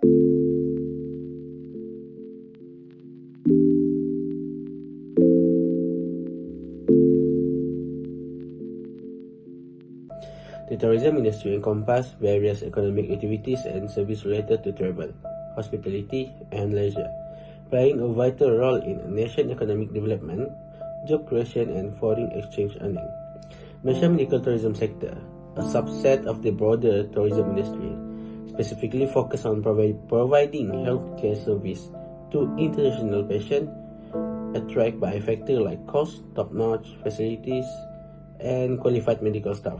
The tourism industry encompasses various economic activities and services related to travel, hospitality, and leisure, playing a vital role in a nation's economic development, job creation, and foreign exchange earning. Malaysia medical tourism sector, a subset of the broader tourism industry, specifically focus on providing healthcare service to international patients, attracted by factors like cost, top-notch facilities, and qualified medical staff.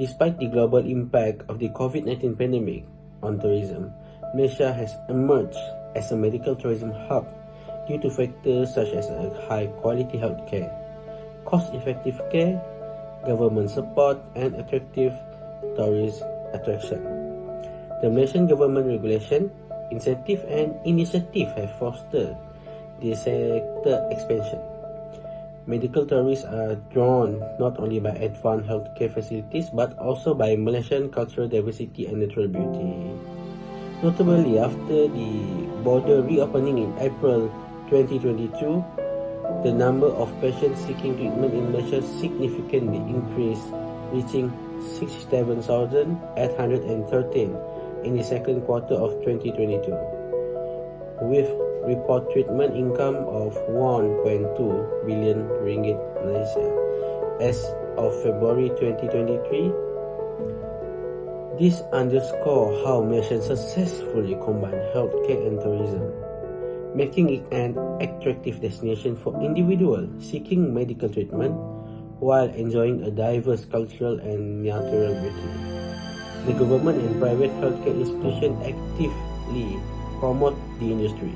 Despite the global impact of the COVID-19 pandemic on tourism, Malaysia has emerged as a medical tourism hub due to factors such as high-quality healthcare, cost-effective care, government support, and attractive tourist attraction. The Malaysian government regulation, incentive, and initiative have fostered the sector expansion. Medical tourists are drawn not only by advanced healthcare facilities but also by Malaysian cultural diversity and natural beauty. Notably, after the border reopening in April 2022, the number of patients seeking treatment in Malaysia significantly increased, reaching 67,813 in the second quarter of 2022, with report treatment income of 1.2 billion ringgit Malaysia as of February 2023. This underscores how Malaysia successfully combine healthcare and tourism, making it an attractive destination for individuals seeking medical treatment while enjoying a diverse cultural and natural beauty. The government and private healthcare institutions actively promote the industry,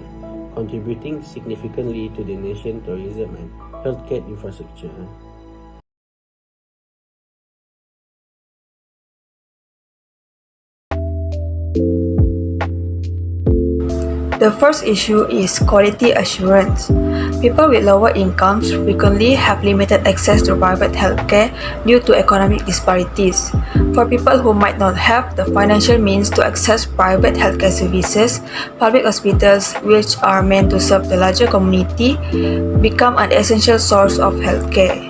contributing significantly to the nation's tourism and healthcare infrastructure. The first issue is quality assurance. People with lower incomes frequently have limited access to private healthcare due to economic disparities. For people who might not have the financial means to access private healthcare services, public hospitals, which are meant to serve the larger community, become an essential source of healthcare.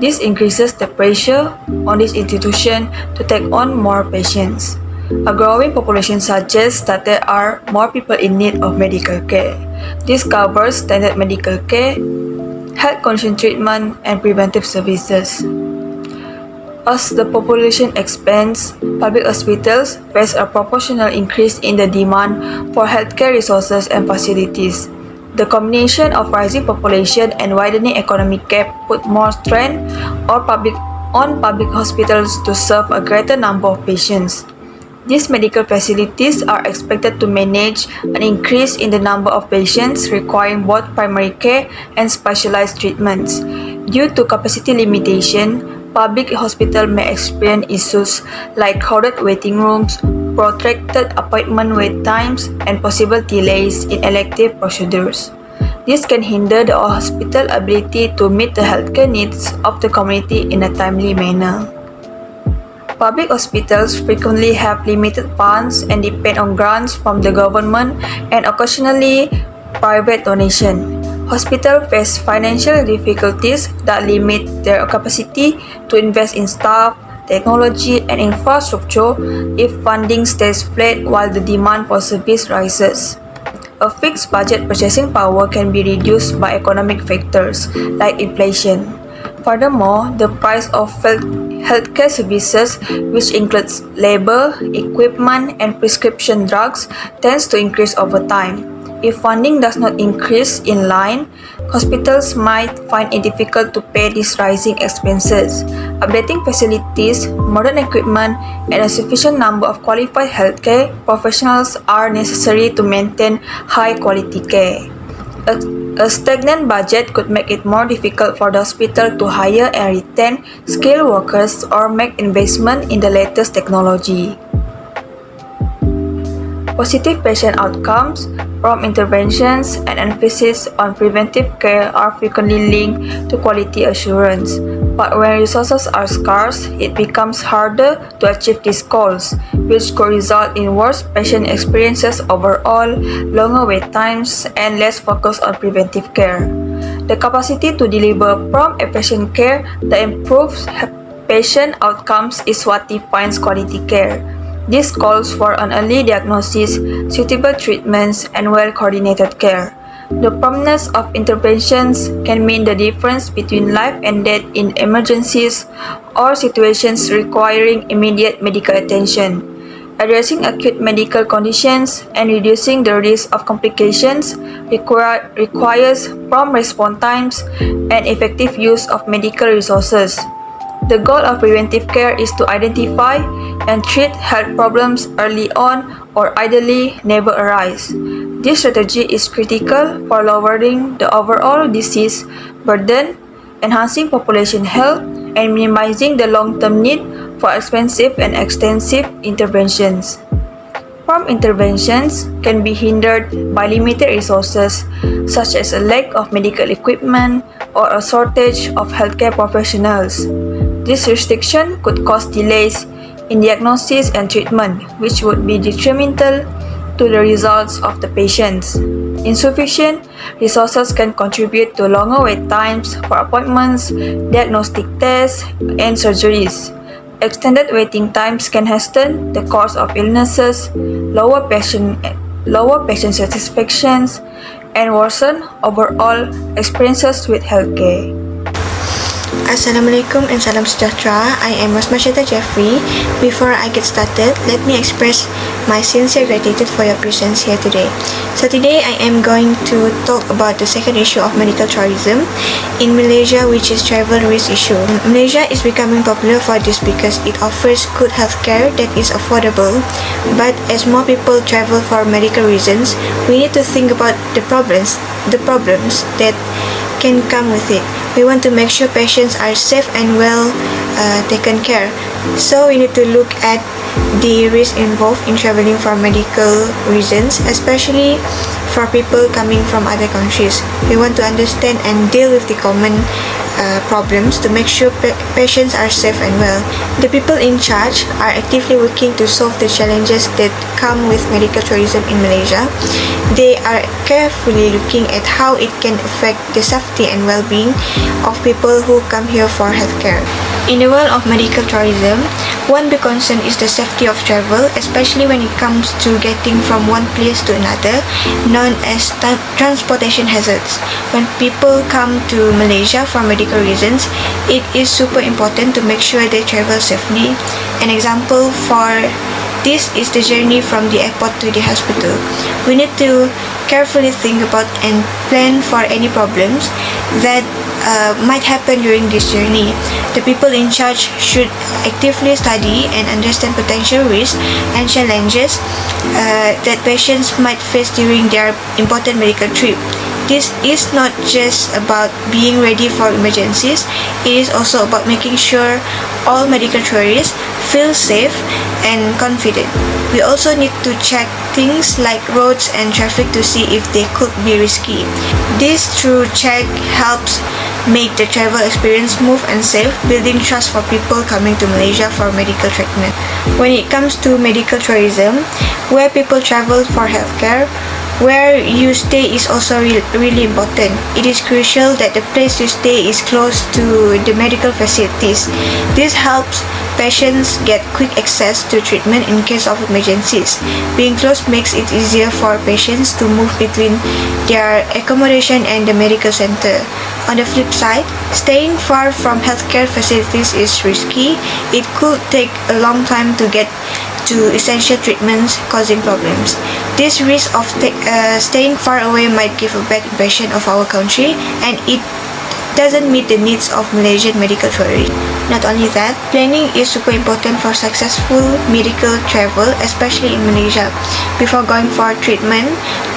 This increases the pressure on this institution to take on more patients. A growing population suggests that there are more people in need of medical care. This covers standard medical care, health condition treatment, and preventive services. As the population expands, public hospitals face a proportional increase in the demand for healthcare resources and facilities. The combination of rising population and widening economic gap put more strain on public hospitals to serve a greater number of patients. These medical facilities are expected to manage an increase in the number of patients requiring both primary care and specialized treatments. Due to capacity limitation, public hospitals may experience issues like crowded waiting rooms, protracted appointment wait times, and possible delays in elective procedures. This can hinder the hospital's ability to meet the healthcare needs of the community in a timely manner. Public hospitals frequently have limited funds and depend on grants from the government and occasionally private donation. Hospitals face financial difficulties that limit their capacity to invest in staff, technology, and infrastructure if funding stays flat while the demand for service rises. A fixed budget purchasing power can be reduced by economic factors like inflation. Furthermore, the price of healthcare services, which includes labor, equipment, and prescription drugs, tends to increase over time. If funding does not increase in line, hospitals might find it difficult to pay these rising expenses. Updating facilities, modern equipment, and a sufficient number of qualified healthcare professionals are necessary to maintain high-quality care. A stagnant budget could make it more difficult for the hospital to hire and retain skilled workers or make investment in the latest technology. Positive patient outcomes, prompt interventions, and emphasis on preventive care are frequently linked to quality assurance. But when resources are scarce, it becomes harder to achieve these goals, which could result in worse patient experiences overall, longer wait times, and less focus on preventive care. The capacity to deliver prompt and patient care that improves patient outcomes is what defines quality care. This calls for an early diagnosis, suitable treatments, and well-coordinated care. The promptness of interventions can mean the difference between life and death in emergencies or situations requiring immediate medical attention. Addressing acute medical conditions and reducing the risk of complications requires prompt response times and effective use of medical resources. The goal of preventive care is to identify and treat health problems early on or ideally never arise. This strategy is critical for lowering the overall disease burden, enhancing population health, and minimizing the long-term need for expensive and extensive interventions. Prompt interventions can be hindered by limited resources, such as a lack of medical equipment or a shortage of healthcare professionals. This restriction could cause delays in diagnosis and treatment, which would be detrimental to the results of the patients. Insufficient resources can contribute to longer wait times for appointments, diagnostic tests, and surgeries. Extended waiting times can hasten the course of illnesses, lower patient satisfaction, and worsen overall experiences with healthcare. Assalamualaikum and salam sejahtera. I am Masmashita Jeffrey. Before I get started, let me express my sincere gratitude for your presence here today. So today I am going to talk about the second issue of medical tourism in Malaysia, which is travel risk issue. Malaysia is becoming popular for this because it offers good healthcare that is affordable. But as more people travel for medical reasons, we need to think about the problems that can come with it. We want to make sure patients are safe and well taken care. So we need to look at the risk involved in traveling for medical reasons, especially for people coming from other countries. We want to understand and deal with the common problems to make sure patients are safe and well. The people in charge are actively working to solve the challenges that come with medical tourism in Malaysia. They are carefully looking at how it can affect the safety and well-being of people who come here for healthcare. In the world of medical tourism, one big concern is the safety of travel, especially when it comes to getting from one place to another, known as transportation hazards. When people come to Malaysia for medical reasons, it is super important to make sure they travel safely. An example for this is the journey from the airport to the hospital. We need to carefully think about and plan for any problems that might happen during this journey. The people in charge should actively study and understand potential risks and challenges that patients might face during their important medical trip. This is not just about being ready for emergencies, it is also about making sure all medical tourists feel safe and confident. We also need to check things like roads and traffic to see if they could be risky. This thorough check helps make the travel experience smooth and safe, building trust for people coming to Malaysia for medical treatment. When it comes to medical tourism, where people travel for healthcare, where you stay is also really important. It is crucial that the place you stay is close to the medical facilities. This helps patients get quick access to treatment in case of emergencies. Being close makes it easier for patients to move between their accommodation and the medical center. On the flip side, staying far from healthcare facilities is risky. It could take a long time to get to essential treatments, causing problems. This risk of staying far away might give a bad impression of our country, and it doesn't meet the needs of Malaysian medical tourism. Not only that, planning is super important for successful medical travel, especially in Malaysia. Before going for treatment,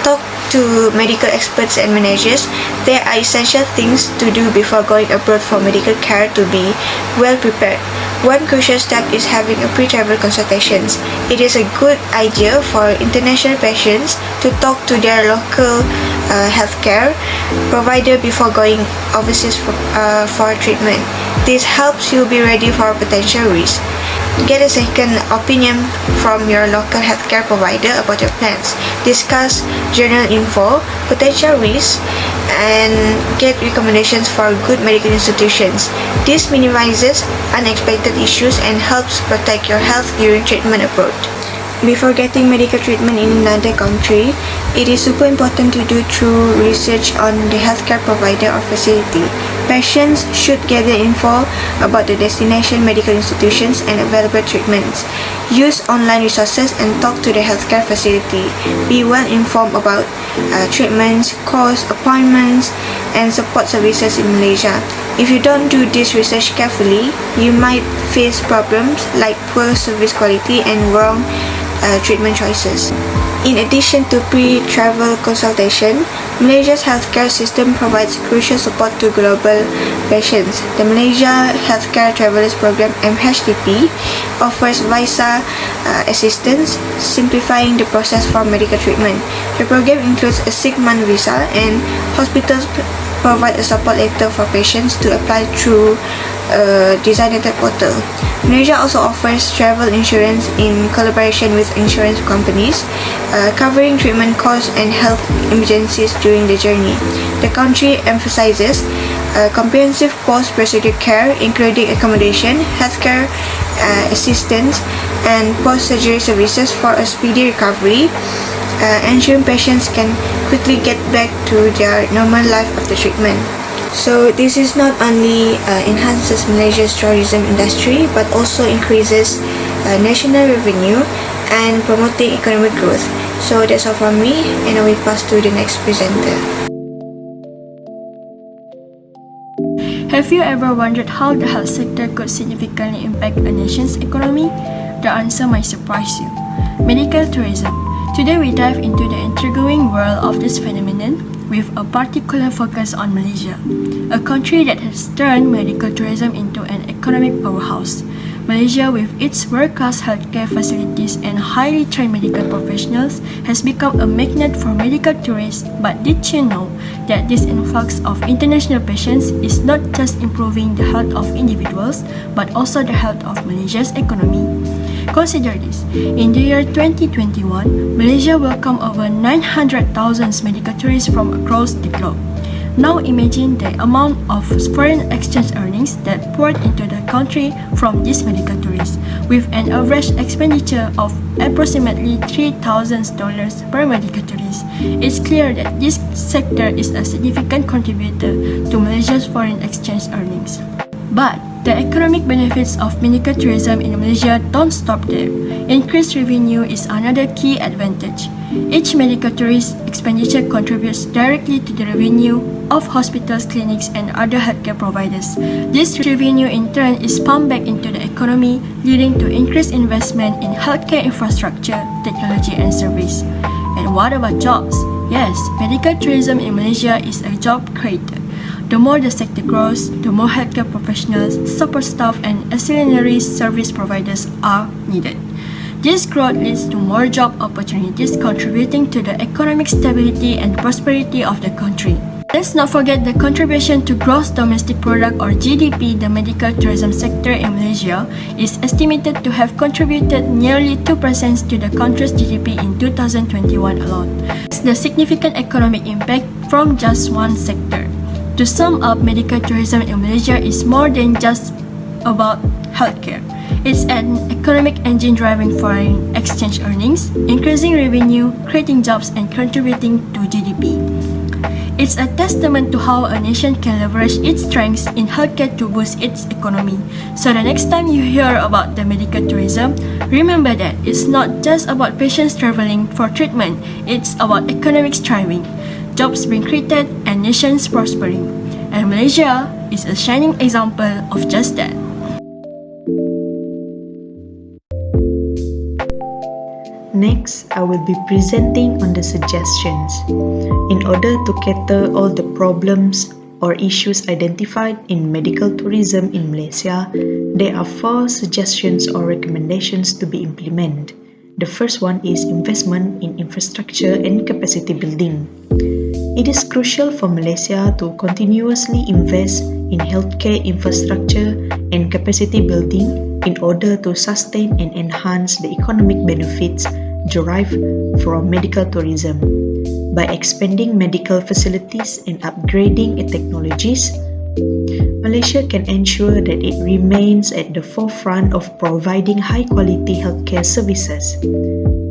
talk to medical experts and managers. There are essential things to do before going abroad for medical care to be well prepared. One crucial step is having a pre-travel consultations. It is a good idea for international patients to talk to their local healthcare provider before going overseas for treatment. This helps you be ready for potential risks. Get a second opinion from your local healthcare provider about your plans. Discuss journal info, potential risks, and get recommendations for good medical institutions. This minimizes unexpected issues and helps protect your health during treatment abroad. Before getting medical treatment in another country, it is super important to do thorough research on the healthcare provider or facility. Patients should gather info about the destination medical institutions and available treatments. Use online resources and talk to the healthcare facility. Be well informed about treatments, costs, appointments, and support services in Malaysia. If you don't do this research carefully, you might face problems like poor service quality and wrong treatment choices. In addition to pre-travel consultation, Malaysia's healthcare system provides crucial support to global patients. The Malaysia Healthcare Travelers Program (MHTP) offers visa assistance, simplifying the process for medical treatment. The program includes a 6-month visa, and hospitals provide a support letter for patients to apply through a designated portal. Malaysia also offers travel insurance in collaboration with insurance companies, covering treatment costs and health emergencies during the journey. The country emphasizes comprehensive post-procedure care, including accommodation, healthcare assistance, and post-surgery services for a speedy recovery, ensuring patients can quickly get back to their normal life after treatment. So this is not only enhances Malaysia's tourism industry but also increases national revenue and promoting economic growth. So that's all from me, and I will pass to the next presenter. Have you ever wondered how the health sector could significantly impact a nation's economy? The answer might surprise you. Medical tourism. Today we dive into the intriguing world of this phenomenon with a particular focus on Malaysia, a country that has turned medical tourism into an economic powerhouse. Malaysia, with its world-class healthcare facilities and highly trained medical professionals, has become a magnet for medical tourists. But did you know that this influx of international patients is not just improving the health of individuals, but also the health of Malaysia's economy? Consider this. In the year 2021, Malaysia welcomed over 900,000 medical tourists from across the globe. Now imagine the amount of foreign exchange earnings that poured into the country from these medical tourists, with an average expenditure of approximately $3,000 per medical tourist. It's clear that this sector is a significant contributor to Malaysia's foreign exchange earnings. But the economic benefits of medical tourism in Malaysia don't stop there. Increased revenue is another key advantage. Each medical tourist expenditure contributes directly to the revenue of hospitals, clinics, and other healthcare providers. This revenue in turn is pumped back into the economy, leading to increased investment in healthcare infrastructure, technology, and service. And what about jobs? Yes, medical tourism in Malaysia is a job creator. The more the sector grows, the more healthcare professionals, support staff, and ancillary service providers are needed. This growth leads to more job opportunities, contributing to the economic stability and prosperity of the country. Let's not forget the contribution to gross domestic product or GDP. The medical tourism sector in Malaysia is estimated to have contributed nearly 2% to the country's GDP in 2021 alone. It's the significant economic impact from just one sector. To sum up, medical tourism in Malaysia is more than just about healthcare. It's an economic engine driving foreign exchange earnings, increasing revenue, creating jobs, and contributing to GDP. It's a testament to how a nation can leverage its strengths in healthcare to boost its economy. So the next time you hear about the medical tourism, remember that it's not just about patients traveling for treatment, it's about economic thriving, jobs being created, and nations prospering. And Malaysia is a shining example of just that. Next, I will be presenting on the suggestions. In order to cater all the problems or issues identified in medical tourism in Malaysia, there are 4 suggestions or recommendations to be implemented. The first one is investment in infrastructure and capacity building. It is crucial for Malaysia to continuously invest in healthcare infrastructure and capacity building in order to sustain and enhance the economic benefits derived from medical tourism. By expanding medical facilities and upgrading technologies, Malaysia can ensure that it remains at the forefront of providing high-quality healthcare services.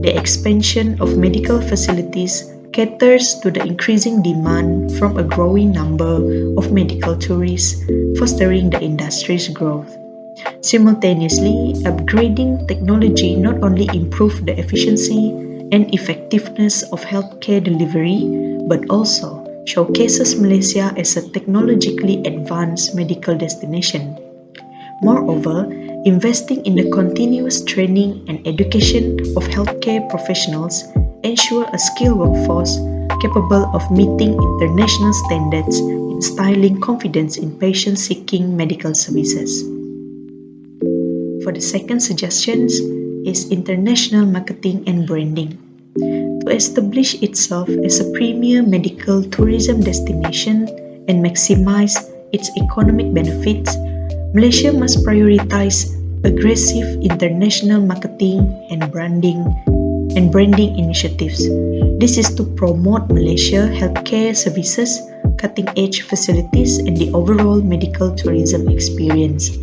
The expansion of medical facilities caters to the increasing demand from a growing number of medical tourists, fostering the industry's growth. Simultaneously, upgrading technology not only improves the efficiency and effectiveness of healthcare delivery, but also showcases Malaysia as a technologically advanced medical destination. Moreover, investing in the continuous training and education of healthcare professionals ensure a skilled workforce capable of meeting international standards, instilling confidence in patients seeking medical services. For the second suggestion is international marketing and branding. To establish itself as a premier medical tourism destination and maximize its economic benefits, Malaysia must prioritize aggressive international marketing and branding initiatives. This is to promote Malaysia healthcare services, cutting-edge facilities, and the overall medical tourism experience.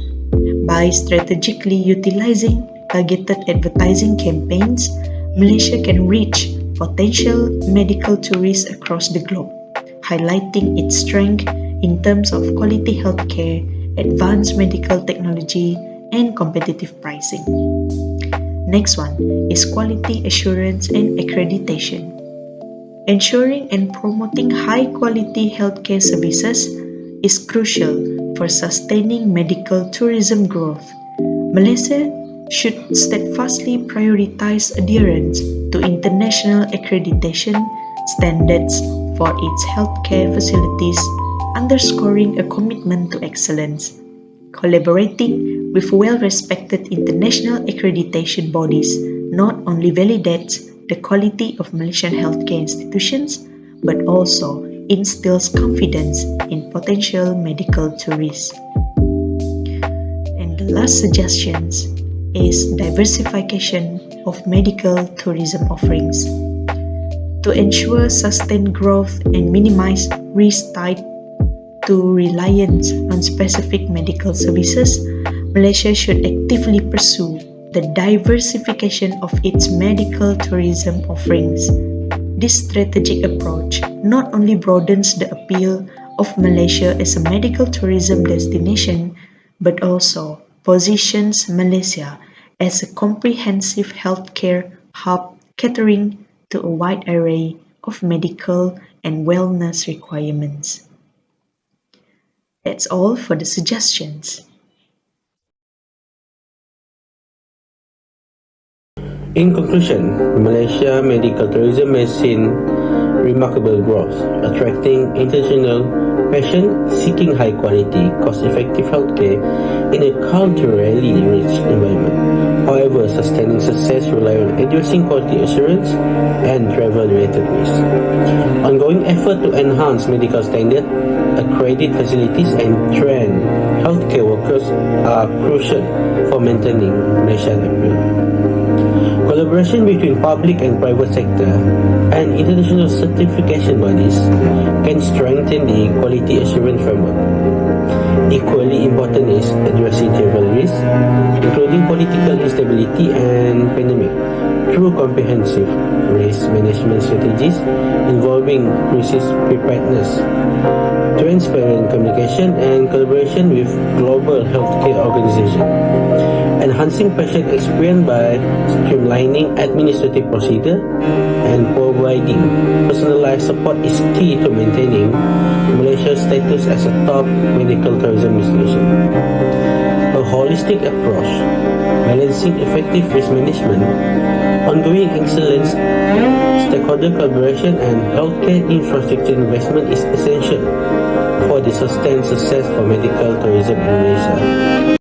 By strategically utilizing targeted advertising campaigns, Malaysia can reach potential medical tourists across the globe, highlighting its strength in terms of quality healthcare, advanced medical technology, and competitive pricing. Next one is quality assurance and accreditation. Ensuring and promoting high-quality healthcare services is crucial for sustaining medical tourism growth. Malaysia should steadfastly prioritize adherence to international accreditation standards for its healthcare facilities, underscoring a commitment to excellence. Collaborating with well-respected international accreditation bodies not only validates the quality of Malaysian healthcare institutions, but also instills confidence in potential medical tourists. And the last suggestion is diversification of medical tourism offerings. To ensure sustained growth and minimize risk tied to reliance on specific medical services, Malaysia should actively pursue the diversification of its medical tourism offerings. This strategic approach not only broadens the appeal of Malaysia as a medical tourism destination, but also positions Malaysia as a comprehensive healthcare hub catering to a wide array of medical and wellness requirements. That's all for the suggestions. In conclusion, Malaysia medical tourism has seen remarkable growth, attracting international passion seeking high quality, cost-effective healthcare in a culturally rich environment. However, sustaining success relies on addressing quality assurance and travel-related risks. Ongoing effort to enhance medical standards, accredit facilities, and train healthcare workers are crucial for maintaining Malaysia's appeal. Collaboration between public and private sector and international certification bodies can strengthen the quality assurance framework. Equally important is addressing travel risks, including political instability and pandemic, through comprehensive risk management strategies involving crisis preparedness, transparent communication, and collaboration with global healthcare organizations. Enhancing patient experience by streamlining administrative procedure and providing personalized support is key to maintaining Malaysia's status as a top medical tourism destination. A holistic approach, balancing effective risk management, ongoing excellence, stakeholder collaboration, and healthcare infrastructure investment is essential for the sustained success for medical tourism in Malaysia.